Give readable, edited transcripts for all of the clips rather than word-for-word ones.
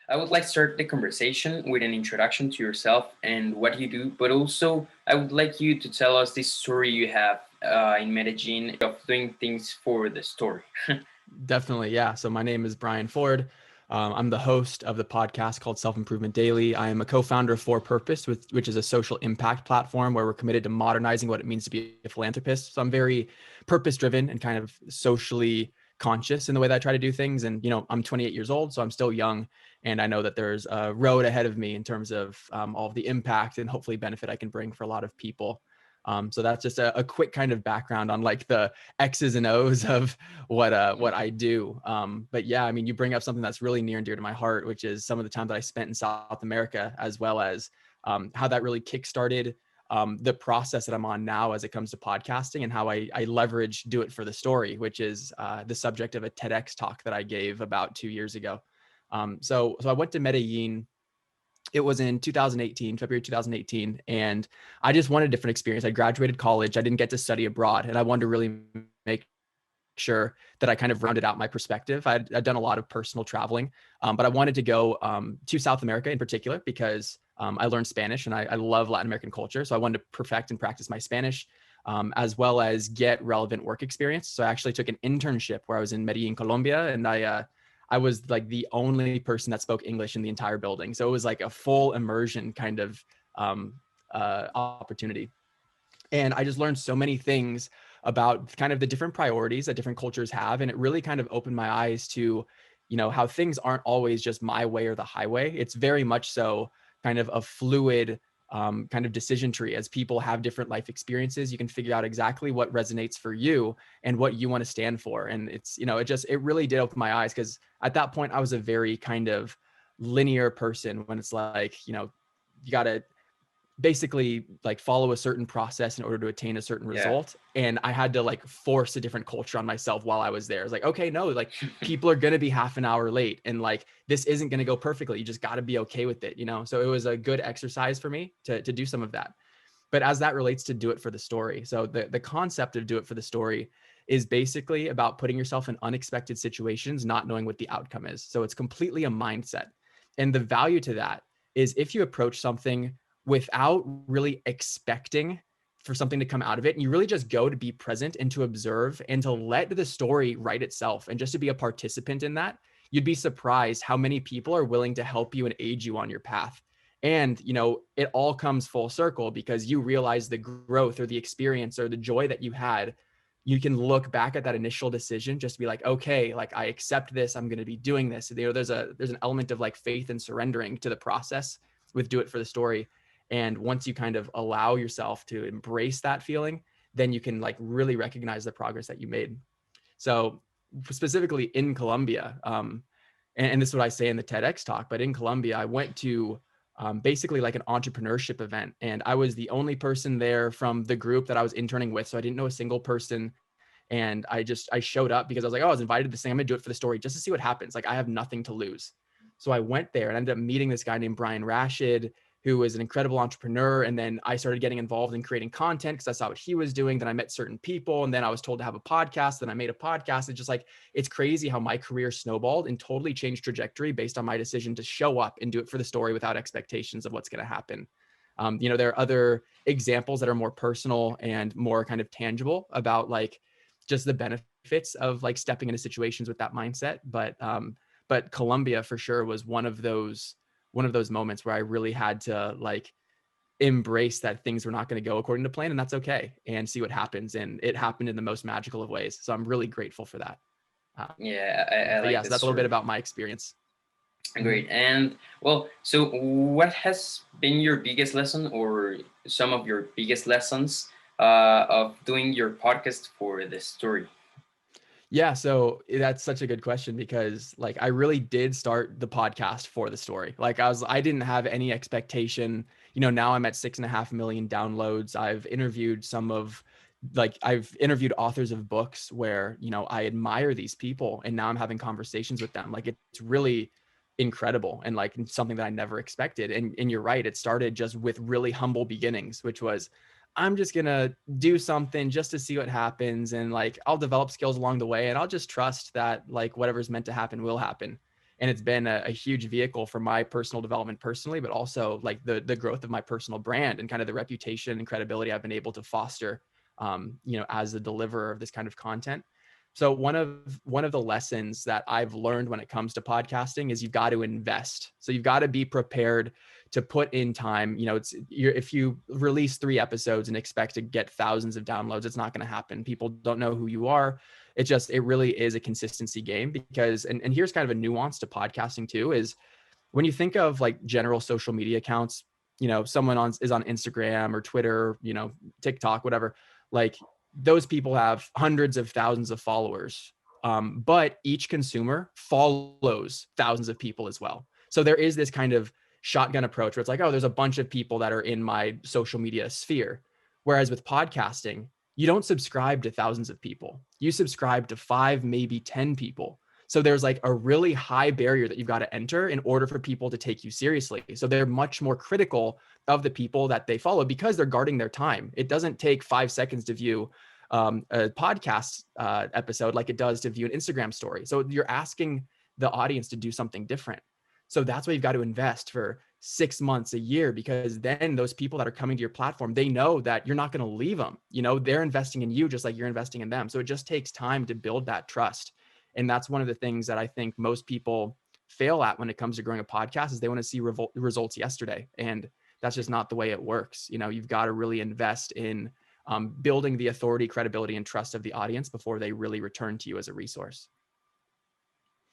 I would like to start the conversation with an introduction to yourself and what you do, but also I would like you to tell us this story you have in Medellin of doing things for the story. Definitely. Yeah. So my name is Brian Ford. I'm the host of the podcast called Self Improvement Daily. I am a co-founder of For Purpose, which is a social impact platform where we're committed to modernizing what it means to be a philanthropist. So I'm very purpose driven and kind of socially conscious in the way that I try to do things. And, I'm 28 years old, so I'm still young. And I know that there's a road ahead of me in terms of all of the impact and hopefully benefit I can bring for a lot of people. So that's just a quick kind of background on like the X's and O's of what I do. But yeah, I mean, you bring up something that's really near and dear to my heart, which is some of the time that I spent in South America, as well as how that really kickstarted the process that I'm on now as it comes to podcasting, and how I leverage Do It for the Story, which is the subject of a TEDx talk that I gave about 2 years ago. So I went to Medellin. It was in 2018, February 2018, and I just wanted a different experience. I graduated college. I didn't get to study abroad, and I wanted to really make sure that I kind of rounded out my perspective. I'd done a lot of personal traveling, but I wanted to go to South America in particular because I learned Spanish and I love Latin American culture. So I wanted to perfect and practice my Spanish, as well as get relevant work experience. So I actually took an internship where I was in Medellin, Colombia, and I was like the only person that spoke English in the entire building. So it was like a full immersion kind of opportunity. And I just learned so many things about kind of the different priorities that different cultures have. And it really kind of opened my eyes to, how things aren't always just my way or the highway. It's very much so kind of a fluid kind of decision tree. As people have different life experiences, you can figure out exactly what resonates for you and what you want to stand for. And it's, it really did open my eyes, because at that point I was a very kind of linear person when it's like, you got to basically like follow a certain process in order to attain a certain Yeah. result. And I had to like force a different culture on myself while I was there. It's like, okay, no, like people are going to be half an hour late, and like, this isn't going to go perfectly. You just got to be okay with it, So it was a good exercise for me to do some of that. But as that relates to Do It for the Story. So the concept of Do It for the Story is basically about putting yourself in unexpected situations, not knowing what the outcome is. So it's completely a mindset. And the value to that is if you approach something without really expecting for something to come out of it, and you really just go to be present and to observe and to let the story write itself and just to be a participant in that, you'd be surprised how many people are willing to help you and aid you on your path. And, it all comes full circle because you realize the growth or the experience or the joy that you had. You can look back at that initial decision, just to be like, okay, like I accept this, I'm going to be doing this. There's an element of like faith and surrendering to the process with Do It for the Story. And once you kind of allow yourself to embrace that feeling, then you can like really recognize the progress that you made. So specifically in Colombia, and this is what I say in the TEDx talk, but in Colombia, I went to basically like an entrepreneurship event. And I was the only person there from the group that I was interning with. So I didn't know a single person. And I showed up because I was like, oh, I was invited to say I'm gonna do it for the story just to see what happens. Like I have nothing to lose. So I went there and ended up meeting this guy named Brian Rashid, who was an incredible entrepreneur. And then I started getting involved in creating content because I saw what he was doing. Then I met certain people, and then I was told to have a podcast. Then I made a podcast. It's just like, it's crazy how my career snowballed and totally changed trajectory based on my decision to show up and do it for the story without expectations of what's going to happen. There are other examples that are more personal and more kind of tangible about like just the benefits of like stepping into situations with that mindset. But Colombia for sure was one of those moments where I really had to like embrace that things were not going to go according to plan, and that's okay, and see what happens. And it happened in the most magical of ways. So I'm really grateful for that. Yeah, I But like yeah, so this that's a little bit story. about my experience. Great. And well, so what has been your biggest lesson or some of your biggest lessons of doing your podcast for the story? Yeah, so that's such a good question because like I really did start the podcast for the story. Like I didn't have any expectation. Now I'm at 6.5 million downloads. I've interviewed authors of books where, I admire these people, and now I'm having conversations with them. Like it's really incredible and like something that I never expected. And you're right, it started just with really humble beginnings, which was, I'm just going to do something just to see what happens. And like, I'll develop skills along the way, and I'll just trust that like whatever's meant to happen will happen. And it's been a huge vehicle for my personal development personally, but also like the growth of my personal brand and kind of the reputation and credibility I've been able to foster, as a deliverer of this kind of content. So one of the lessons that I've learned when it comes to podcasting is you've got to invest. So you've got to be prepared to put in time. If you release 3 episodes and expect to get thousands of downloads, it's not going to happen. People don't know who you are. It really is a consistency game because, and here's kind of a nuance to podcasting too, is when you think of like general social media accounts, someone is on Instagram or Twitter, TikTok, whatever, like those people have hundreds of thousands of followers. But each consumer follows thousands of people as well. So there is this kind of shotgun approach where it's like, oh, there's a bunch of people that are in my social media sphere. Whereas with podcasting, you don't subscribe to thousands of people. You subscribe to 5, maybe 10 people. So there's like a really high barrier that you've got to enter in order for people to take you seriously. So they're much more critical of the people that they follow because they're guarding their time. It doesn't take 5 seconds to view a podcast episode like it does to view an Instagram story. So you're asking the audience to do something different. So that's why you've got to invest for 6 months, a year, because then those people that are coming to your platform, they know that you're not going to leave them. They're investing in you just like you're investing in them. So it just takes time to build that trust. And that's one of the things that I think most people fail at when it comes to growing a podcast is they want to see results yesterday. And that's just not the way it works. You've got to really invest in building the authority, credibility, and trust of the audience before they really return to you as a resource.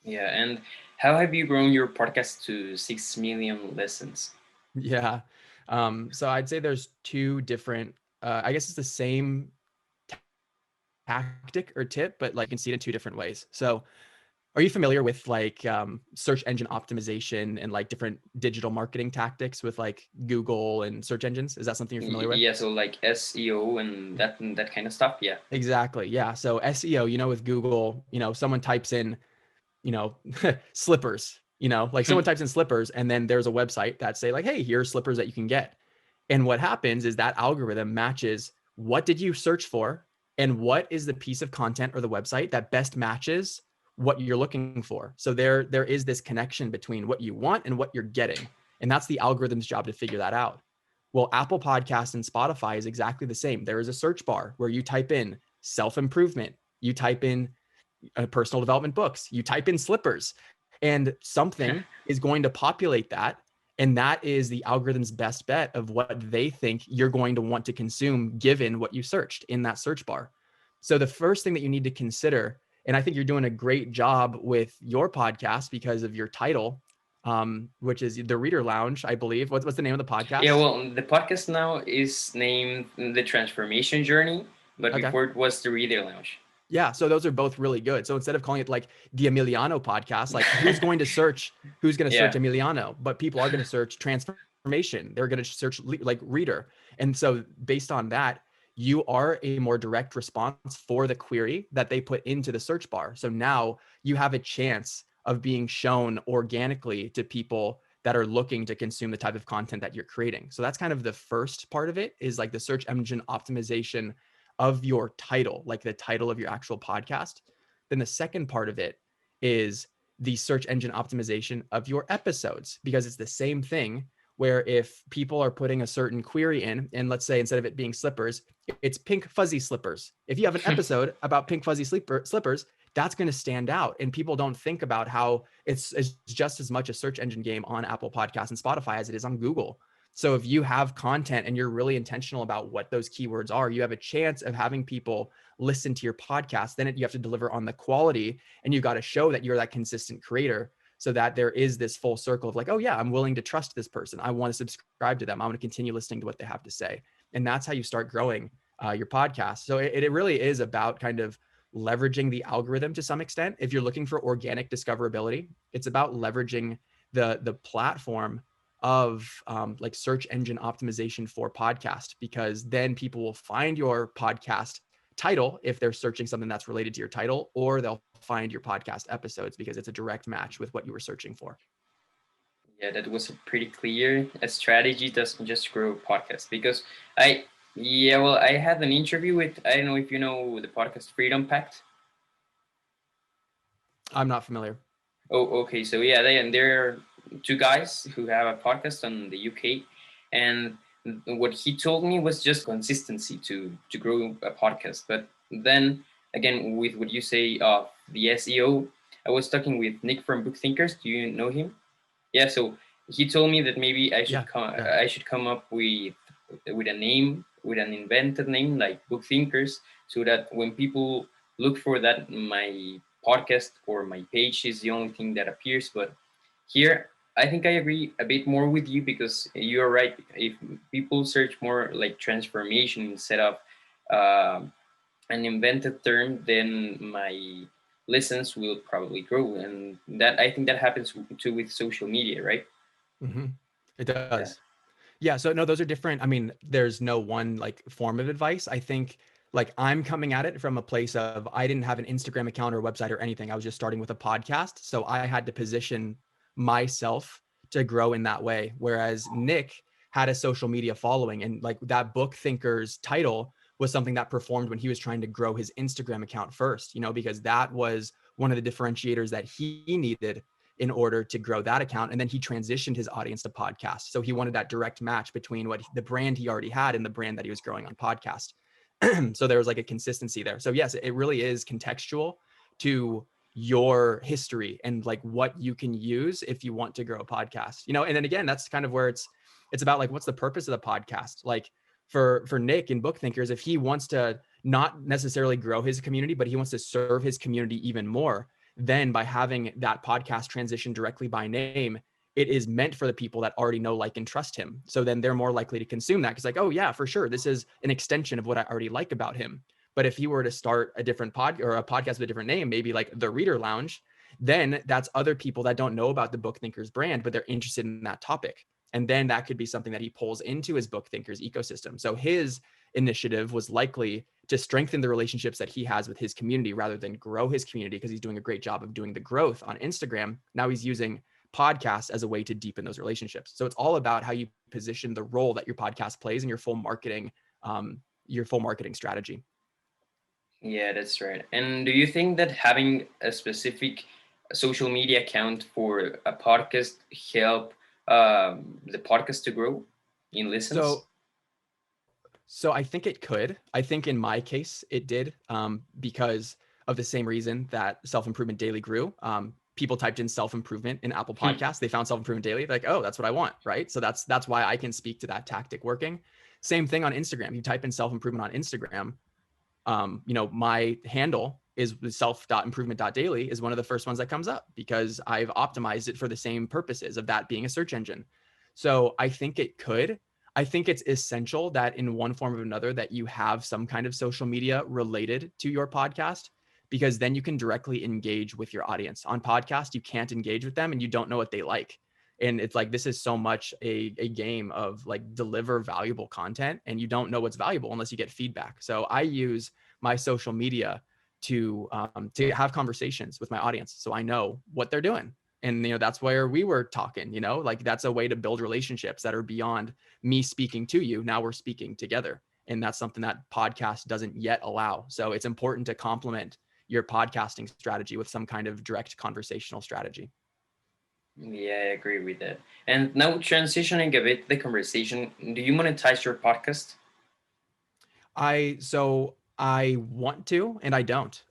Yeah. And how have you grown your podcast to 6 million listens? Yeah. So I'd say there's 2 different, I guess it's the same tactic or tip, but like you can see it in 2 different ways. So are you familiar with like search engine optimization and like different digital marketing tactics with like Google and search engines? Is that something you're familiar with? Yeah, so like SEO and that kind of stuff. Yeah. Exactly. Yeah. So SEO, with Google, someone types in, slippers, like someone types in slippers and then there's a website that say like, hey, here's slippers that you can get. And what happens is that algorithm matches what did you search for and what is the piece of content or the website that best matches what you're looking for. So there is this connection between what you want and what you're getting. And that's the algorithm's job to figure that out. Well, Apple Podcasts and Spotify is exactly the same. There is a search bar where you type in self-improvement, you type in personal development books, you type in slippers, and something is going to populate that. And that is the algorithm's best bet of what they think you're going to want to consume given what you searched in that search bar. So the first thing that you need to consider, and I think you're doing a great job with your podcast because of your title, which is the Reader Lounge, I believe. What's the name of the Yeah, podcast? well, the podcast now is named The Transformation Journey, but Okay. before it was The Reader Lounge. Yeah, so those are both really good. So instead of calling it like the Emiliano podcast, like who's going to search Yeah. Emiliano, but people are going to search transformation. They're going to search like reader. And so based on that, you are a more direct response for the query that they put into the search bar. So now you have a chance of being shown organically to people that are looking to consume the type of content that you're creating. So that's kind of the first part of it, is like the search engine optimization of your title, like the title of your actual podcast. Then the second part of it is the search engine optimization of your episodes, because it's the same thing where if people are putting a certain query in, and let's say instead of it being slippers, it's pink fuzzy slippers. If you have an episode about pink fuzzy slippers, that's going to stand out. And people don't think about how it's just as much a search engine game on Apple Podcasts and Spotify as it is on Google. So if you have content and you're really intentional about what those keywords are, you have a chance of having people listen to your podcast. Then you have to deliver on the quality, and you've got to show that you're that consistent creator, so that there is this full circle of like, oh yeah, I'm willing to trust this person. I want to subscribe to them. I want to continue listening to what they have to say. And that's how you start growing your podcast. So it really is about kind of leveraging the algorithm to some extent. If you're looking for organic discoverability, it's about leveraging the platform of like search engine optimization for podcast, because then people will find your podcast title if they're searching something that's related to your title, or they'll find your podcast episodes because it's a direct match with what you were searching for. Yeah, that was a pretty clear. A strategy doesn't just grow podcasts, because I had an interview with, I don't know if you know the podcast Freedom Pact. I'm not familiar. Oh, okay. So yeah, they're two guys who have a podcast on the UK, and what he told me was just consistency to grow a podcast. But then again, with what you say of the SEO, I was talking with Nick from Book Thinkers. Do you know him? Yeah. So he told me that maybe Yeah, yeah. I should come up with a name, with an invented name like Book Thinkers, so that when people look for that, my podcast or my page is the only thing that appears. But here, I think I agree a bit more with you, because you're right. If people search more like transformation instead of uh, an invented term, then my listens will probably grow, and that I think that happens too with social media, right? Hmm. It Yeah. does. Yeah, so no, those are different. I mean, there's no one like form of advice. I think like I'm coming at it from a place of I didn't have an Instagram account or website or anything. I was just starting with a podcast. So I had to position myself to grow in that way. Whereas Nick had a social media following, and like that book thinker's title was something that performed when he was trying to grow his Instagram account first, because that was one of the differentiators that he needed in order to grow that account. And then he transitioned his audience to podcast. So he wanted that direct match between what the brand he already had and the brand that he was growing on podcast. So there was like a consistency there. So yes, it really is contextual to your history and like what you can use if you want to grow a podcast. And then again, that's kind of where it's about like what's the purpose of the podcast? Like for Nick and Book Thinkers, if he wants to not necessarily grow his community, but he wants to serve his community even more, then by having that podcast transition directly by name, it is meant for the people that already know, like, and trust him. So then they're more likely to consume that because, like, oh yeah, for sure, this is an extension of what I already like about him. But if he were to start a different a podcast with a different name, maybe like the Reader Lounge, then that's other people that don't know about the Book Thinkers brand, but they're interested in that topic. And then that could be something that he pulls into his Book Thinkers ecosystem. So his initiative was likely to strengthen the relationships that he has with his community rather than grow his community, because he's doing a great job of doing the growth on Instagram. Now he's using podcasts as a way to deepen those relationships. So it's all about how you position the role that your podcast plays in your full marketing strategy. Yeah, that's right. And do you think that having a specific social media account for a podcast help the podcast to grow in listens? So So I think it could. I think in my case, it did, because of the same reason that Self Improvement Daily grew. People typed in self improvement in Apple Podcasts. They found Self Improvement Daily. They're like, oh, that's what I want, right? So that's why I can speak to that tactic working. Same thing on Instagram. You type in self improvement on Instagram. My handle is self.improvement.daily is one of the first ones that comes up because I've optimized it for the same purposes of that being a search engine. So I think it could. I think it's essential that in one form or another that you have some kind of social media related to your podcast, because then you can directly engage with your audience. On podcast, you can't engage with them and you don't know what they like. And it's like, this is so much a game of like deliver valuable content, and you don't know what's valuable unless you get feedback. So I use my social media to have conversations with my audience, so I know what they're doing. And that's where we were talking. Like that's a way to build relationships that are beyond me speaking to you. Now we're speaking together, and that's something that podcast doesn't yet allow. So it's important to complement your podcasting strategy with some kind of direct conversational strategy. Yeah, I agree with that. And now transitioning a bit the conversation, do you monetize your podcast? I want to, and I don't.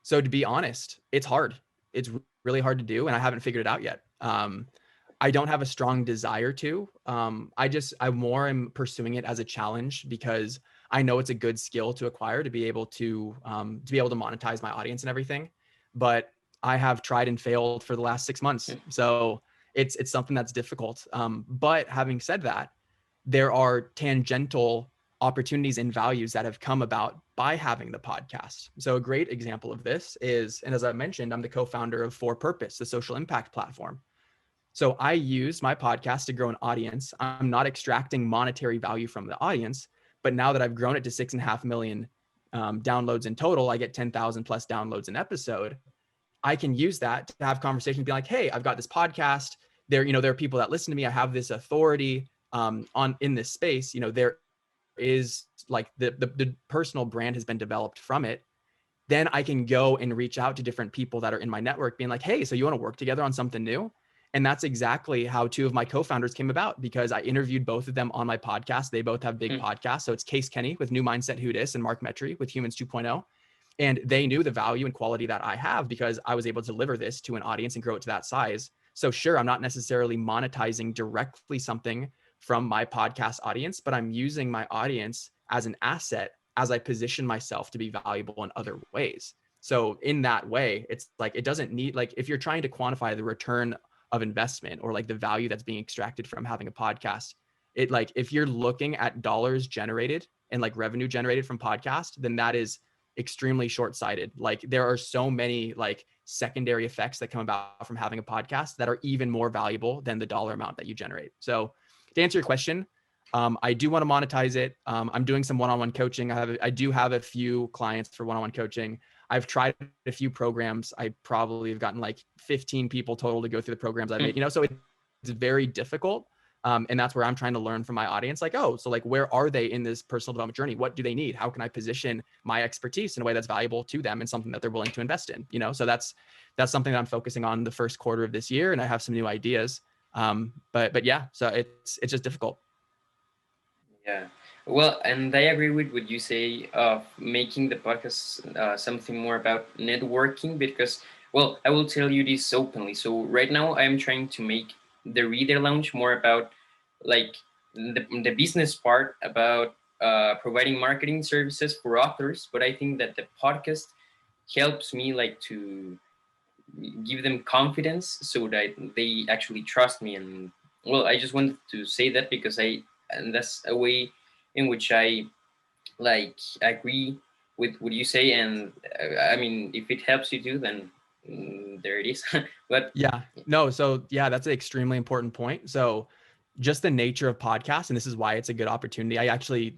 So to be honest, it's hard. It's really hard to do, and I haven't figured it out yet. I don't have a strong desire to. I more am pursuing it as a challenge because I know it's a good skill to acquire to be able to monetize my audience and everything. But I have tried and failed for the last 6 months, so it's something that's difficult. But having said that, there are tangential opportunities and values that have come about by having the podcast. So a great example of this is, and as I mentioned, I'm the co-founder of For Purpose, the social impact platform. So I use my podcast to grow an audience. I'm not extracting monetary value from the audience, but now that I've grown it to 6.5 million downloads in total, I get 10,000 plus downloads an episode. I can use that to have conversations, be like, hey, I've got this podcast. There are people that listen to me. I have this authority on in this space. There is like the personal brand has been developed from it. then I can go and reach out to different people that are in my network being like, hey, so you want to work together on something new? And that's exactly how two of my co-founders came about, because I interviewed both of them on my podcast. They both have big Hmm. podcasts. So it's Case Kenny with New Mindset Who Dis and Mark Metry with Humans 2.0. And they knew the value and quality that I have because I was able to deliver this to an audience and grow it to that size. So sure, I'm not necessarily monetizing directly something from my podcast audience, but I'm using my audience as an asset as I position myself to be valuable in other ways. So in that way, it's like, it doesn't need, like, if you're trying to quantify the return of investment or like the value that's being extracted from having a podcast, it, like, if you're looking at dollars generated and like revenue generated from podcast, then that is extremely short-sighted. Like, there are so many like secondary effects that come about from having a podcast that are even more valuable than the dollar amount that you generate. So to answer your question, I do want to monetize it. I'm doing some one-on-one coaching. I do have a few clients for one-on-one coaching. I've tried a few programs. I probably have gotten like 15 people total to go through the programs I've made, you know, so it's very difficult. And that's where I'm trying to learn from my audience. Like, oh, so like, where are they in this personal development journey? What do they need? How can I position my expertise in a way that's valuable to them and something that they're willing to invest in? You know, so that's something that I'm focusing on the first quarter of this year, and I have some new ideas. But yeah, so it's just difficult. Yeah. Well, and I agree with what you say of making the podcast something more about networking because, well, I will tell you this openly. So right now I'm trying to make the reader lounge more about like the business part about providing marketing services for authors. But I think that the podcast helps me like to give them confidence so that they actually trust me. And well, I just wanted to say that because and that's a way in which I like agree with what you say. And I mean, if it helps you too, then there it is. But Yeah, no, so yeah, that's an extremely important point. So just the nature of podcasts, and this is why it's a good opportunity. I actually,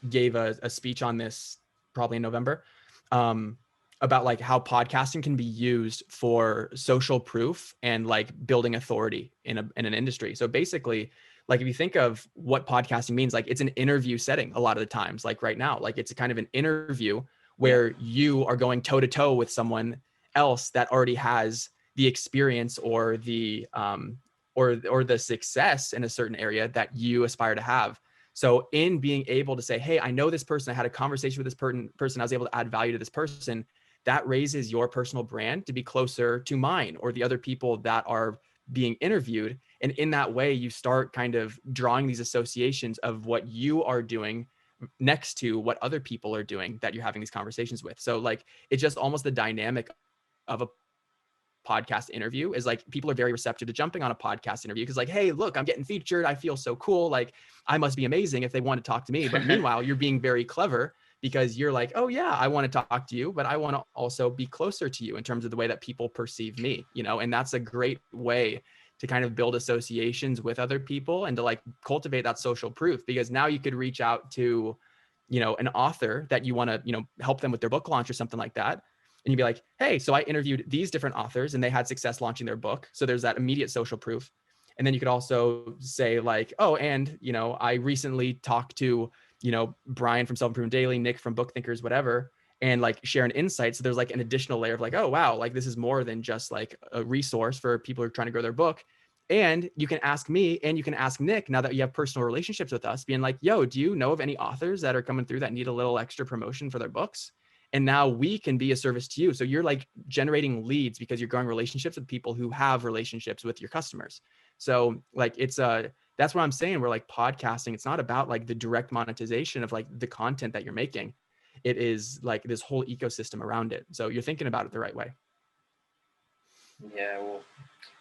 gave a speech on this probably in November, um, about like how podcasting can be used for social proof and like building authority in an industry. So basically, like, if you think of what podcasting means, like, it's an interview setting a lot of the times, like right now, like it's a kind of an interview yeah, where you are going toe to toe with someone else that already has the experience or the or the success in a certain area that you aspire to have. So in being able to say, hey, I know this person, I had a conversation with this person, I was able to add value to this person, that raises your personal brand to be closer to mine or the other people that are being interviewed. And in that way, you start kind of drawing these associations of what you are doing next to what other people are doing that you're having these conversations with. So like, it's just almost the dynamic of a podcast interview is like, people are very receptive to jumping on a podcast interview because like, hey, look, I'm getting featured, I feel so cool, like I must be amazing if they want to talk to me. But meanwhile, you're being very clever because you're like, oh yeah, I want to talk to you, but I want to also be closer to you in terms of the way that people perceive me, and that's a great way to kind of build associations with other people and to like cultivate that social proof, because now you could reach out to an author that you want to help them with their book launch or something like that, and you'd be like, hey, so I interviewed these different authors and they had success launching their book. So there's that immediate social proof. And then you could also say like, oh, and, I recently talked to, Brian from Self Improvement Daily, Nick from Book Thinkers, whatever, and like share an insight. So there's like an additional layer of like, oh, wow, like this is more than just like a resource for people who are trying to grow their book. And you can ask me and you can ask Nick, now that you have personal relationships with us, being like, yo, do you know of any authors that are coming through that need a little extra promotion for their books? And now we can be a service to you. So you're like generating leads because you're growing relationships with people who have relationships with your customers. So like, that's what I'm saying. We're like, podcasting, it's not about like the direct monetization of like the content that you're making. It is like this whole ecosystem around it. So you're thinking about it the right way. yeah. Well,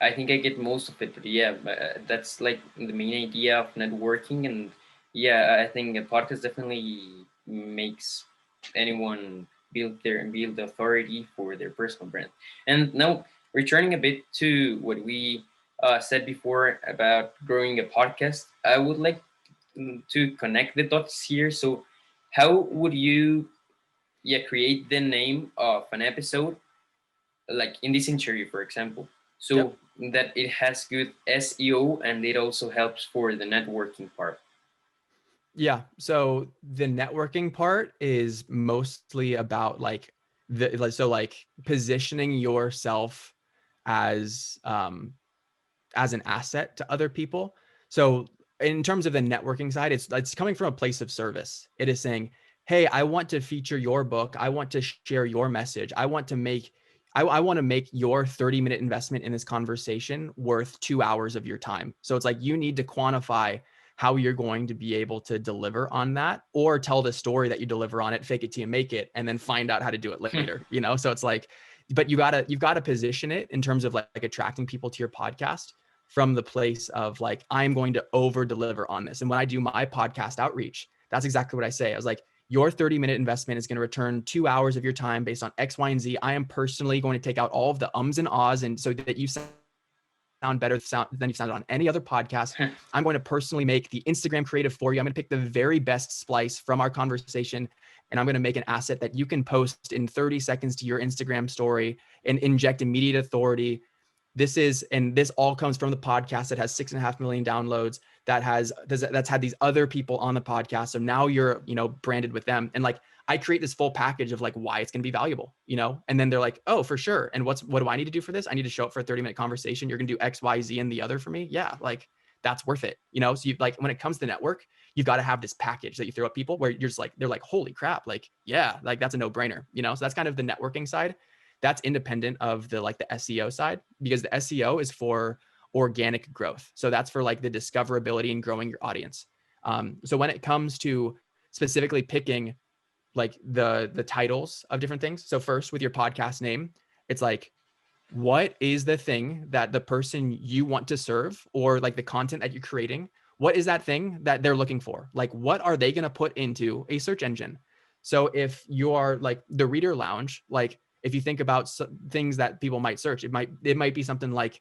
I think I get most of it. But yeah, but, that's like the main idea of networking. And yeah, I think a podcast definitely makes anyone build authority for their personal brand. And now returning a bit to what we said before about growing a podcast, I would like to connect the dots here. So, how would you create the name of an episode like in this interview, for example, Yep. so that it has good SEO and it also helps for the networking part. Yeah. So the networking part is mostly about like so like positioning yourself as as an asset to other people. So in terms of the networking side, it's coming from a place of service. It is saying, hey, I want to feature your book. I want to share your message. I want to make your 30-minute investment in this conversation worth 2 hours of your time. So it's like you need to quantify how you're going to be able to deliver on that, or tell the story that you deliver on it, fake it till you make it, and then find out how to do it later, you know? So it's like, but you've got to position it in terms of like attracting people to your podcast from the place of like, I'm going to over deliver on this. And when I do my podcast outreach, that's exactly what I say. I was like, your 30-minute investment is going to return 2 hours of your time based on X, Y, and Z. I am personally going to take out all of the ums and ahs, and so that you sound better than you've sounded on any other podcast. I'm going to personally make the Instagram creative for you. I'm going to pick the very best splice from our conversation, and I'm going to make an asset that you can post in 30 seconds to your Instagram story and inject immediate authority. This all comes from the podcast that has 6.5 million downloads, that's had these other people on the podcast. So now you're, branded with them. And like, I create this full package of like why it's going to be valuable, and then they're like, oh, for sure. And what do I need to do for this? I need to show up for a 30-minute conversation. You're going to do X, Y, Z and the other for me. Yeah. Like that's worth it. So you like, when it comes to network, you've got to have this package that you throw at people where you're just like, they're like, holy crap. Like, yeah, like that's a no brainer, so that's kind of the networking side. That's independent of the SEO side, because the SEO is for organic growth. So that's for like the discoverability and growing your audience. So when it comes to specifically picking like the titles of different things. So first, with your podcast name, it's like, what is the thing that the person you want to serve, or like the content that you're creating, what is that thing that they're looking for? Like, what are they going to put into a search engine? So if you are like the reader lounge, like if you think about things that people might search, it might be something like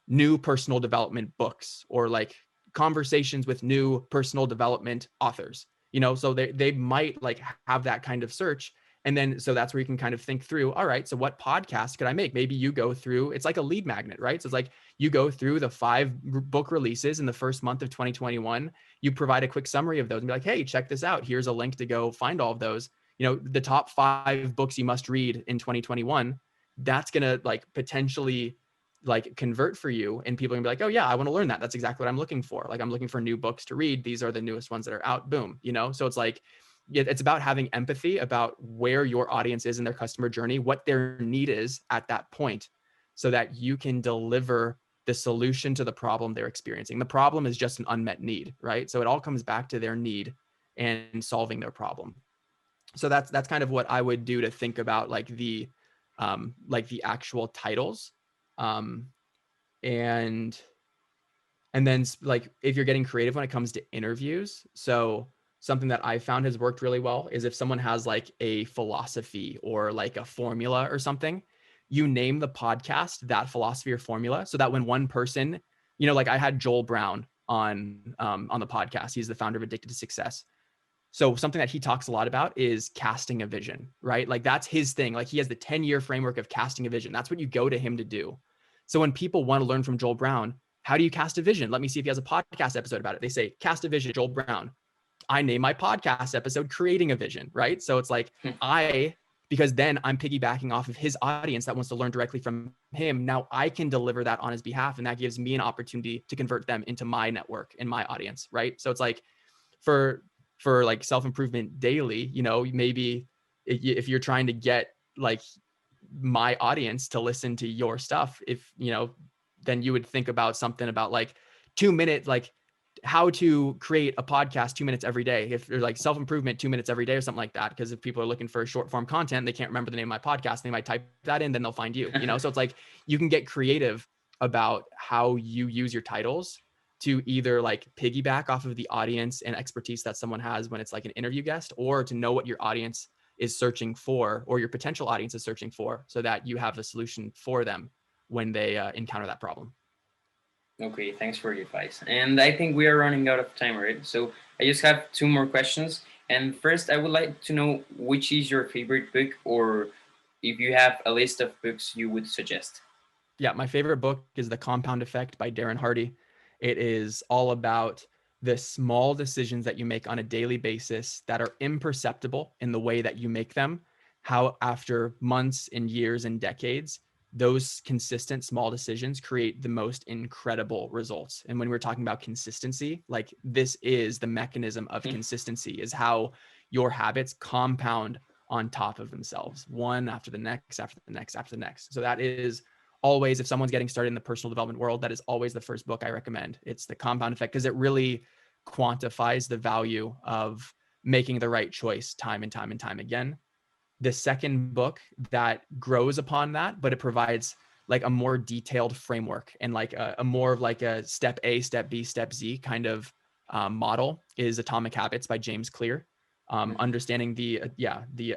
new personal development books, or like conversations with new personal development authors, so they might like have that kind of search. And then, so that's where you can kind of think through, all right, so what podcast could I make? Maybe you go through, it's like a lead magnet, right? So it's like you go through the 5 book releases in the first month of 2021, you provide a quick summary of those and be like, hey, check this out. Here's a link to go find all of those, the top 5 books you must read in 2021. That's going to like potentially like convert for you, and people can be like, oh yeah, I want to learn that. That's exactly what I'm looking for. Like, I'm looking for new books to read. These are the newest ones that are out. Boom. So it's like, it's about having empathy about where your audience is in their customer journey, what their need is at that point, so that you can deliver the solution to the problem they're experiencing. The problem is just an unmet need, right? So it all comes back to their need and solving their problem. So that's kind of what I would do to think about like the actual titles. Um, and then like if you're getting creative when it comes to interviews, so something that I found has worked really well is if someone has like a philosophy or like a formula or something, you name the podcast that philosophy or formula, so that when one person, like I had Joel Brown on the podcast. He's the founder of Addicted to Success. So something that he talks a lot about is casting a vision, right? Like that's his thing. Like he has the 10-year framework of casting a vision. That's what you go to him to do. So when people want to learn from Joel Brown, how do you cast a vision? Let me see if he has a podcast episode about it. They say, cast a vision, Joel Brown. I name my podcast episode Creating a Vision, right? So it's like because then I'm piggybacking off of his audience that wants to learn directly from him. Now I can deliver that on his behalf, and that gives me an opportunity to convert them into my network and my audience, right? So it's like for like self-improvement daily, maybe if you're trying to get like my audience to listen to your stuff, if then you would think about something about like 2 minute, like how to create a podcast 2 minutes every day, if you're like self-improvement 2 minutes every day or something like that. Because if people are looking for short form content, they can't remember the name of my podcast, they might type that in, then they'll find you. So it's like you can get creative about how you use your titles to either like piggyback off of the audience and expertise that someone has when it's like an interview guest, or to know what your audience is searching for, or your potential audience is searching for, so that you have a solution for them when they encounter that problem. Okay, thanks for the advice. And I think we are running out of time, right? So I just have 2 more questions. And first, I would like to know which is your favorite book, or if you have a list of books you would suggest. Yeah, my favorite book is The Compound Effect by Darren Hardy. It is all about the small decisions that you make on a daily basis that are imperceptible in the way that you make them, how after months and years and decades, those consistent small decisions create the most incredible results. And when we're talking about consistency, like this is the mechanism of consistency, is how your habits compound on top of themselves, one after the next, after the next, after the next. So that is always, if someone's getting started in the personal development world, that is always the first book I recommend. It's The Compound Effect, because it really quantifies the value of making the right choice time and time and time again. The second book that grows upon that, but it provides like a more detailed framework and like a more of like a step A, step B, step Z kind of model, is Atomic Habits by James Clear. Understanding the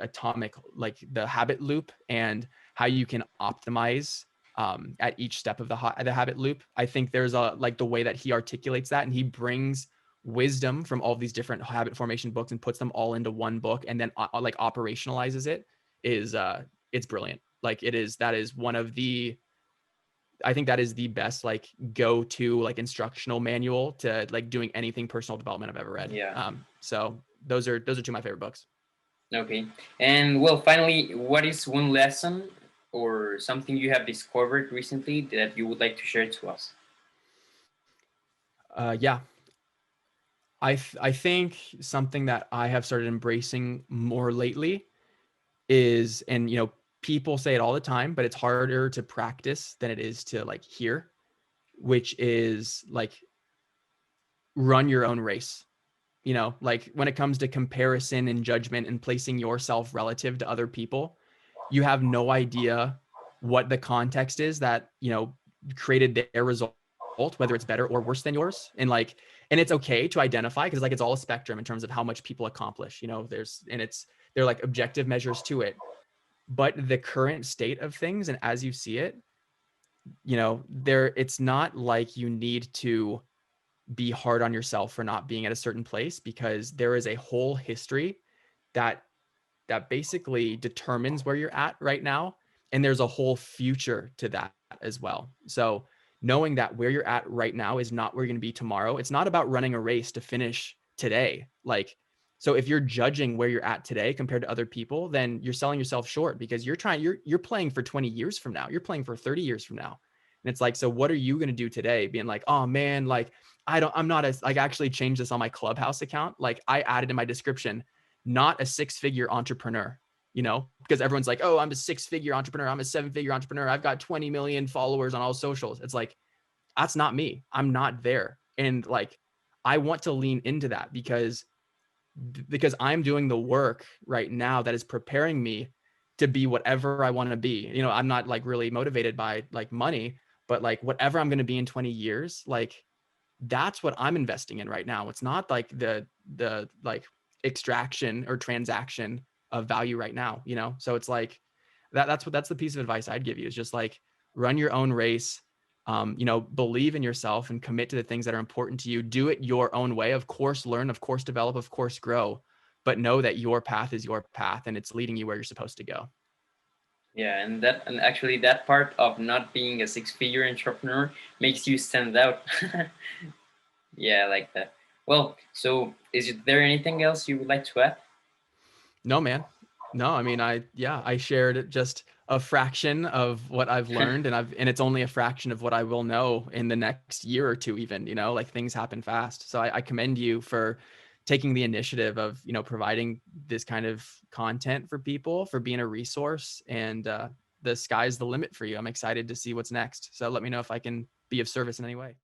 atomic, like the habit loop, and how you can optimize at each step of the habit loop. I think there's a, like the way that he articulates that, and he brings wisdom from all these different habit formation books and puts them all into one book, and then like operationalizes it, is it's brilliant. Like it is, that is one of the, I think that is the best like go-to like instructional manual to like doing anything personal development I've ever read. Yeah. So those are two of my favorite books. Okay. And well, finally, what is one lesson or something you have discovered recently that you would like to share to us? Yeah, I think something that I have started embracing more lately is, and you know, people say it all the time, but it's harder to practice than it is to like hear, which is like run your own race. You know, like when it comes to comparison and judgment and placing yourself relative to other people, you have no idea what the context is that, you know, created their result, whether it's better or worse than yours. And like, and it's okay to identify, because like it's all a spectrum in terms of how much people accomplish, you know, they're like objective measures to it. But the current state of things, and as you see it, you know, it's not like you need to be hard on yourself for not being at a certain place, because there is a whole history that basically determines where you're at right now, and there's a whole future to that as well. So knowing that where you're at right now is not where you're going to be tomorrow. It's not about running a race to finish today. Like, so if you're judging where you're at today compared to other people, then you're selling yourself short, because you're playing for 20 years from now. You're playing for 30 years from now. And it's like, so what are you going to do today? Being like, oh man, like I'm not as, like, I actually changed this on my Clubhouse account. Like I added in my description, not a 6-figure entrepreneur, you know, because everyone's like, oh, I'm a 6-figure entrepreneur. I'm a 7-figure entrepreneur. I've got 20 million followers on all socials. It's like, that's not me. I'm not there. And like, I want to lean into that, because I'm doing the work right now that is preparing me to be whatever I want to be. You know, I'm not like really motivated by like money, but like whatever I'm going to be in 20 years, like that's what I'm investing in right now. It's not like the like extraction or transaction of value right now, you know? So it's like that's the piece of advice I'd give you, is just like run your own race. You know, believe in yourself and commit to the things that are important to you. Do it your own way. Of course, learn, of course, develop, of course, grow, but know that your path is your path and it's leading you where you're supposed to go. Yeah, and actually that part of not being a 6-figure entrepreneur makes you stand out. Yeah, I like that. Well, so there anything else you would like to add? No, man. No, I mean, I shared just a fraction of what I've learned, and it's only a fraction of what I will know in the next year or two, even, you know, like things happen fast. So I commend you for taking the initiative of, you know, providing this kind of content for people, for being a resource, and the sky's the limit for you. I'm excited to see what's next. So let me know if I can be of service in any way.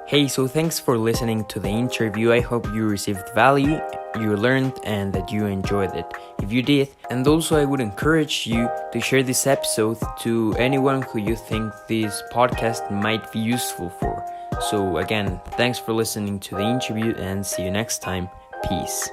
Hey, so thanks for listening to the interview. I hope you received value, you learned, and that you enjoyed it. If you did, and also I would encourage you to share this episode to anyone who you think this podcast might be useful for. So again, thanks for listening to the interview, and see you next time. Peace.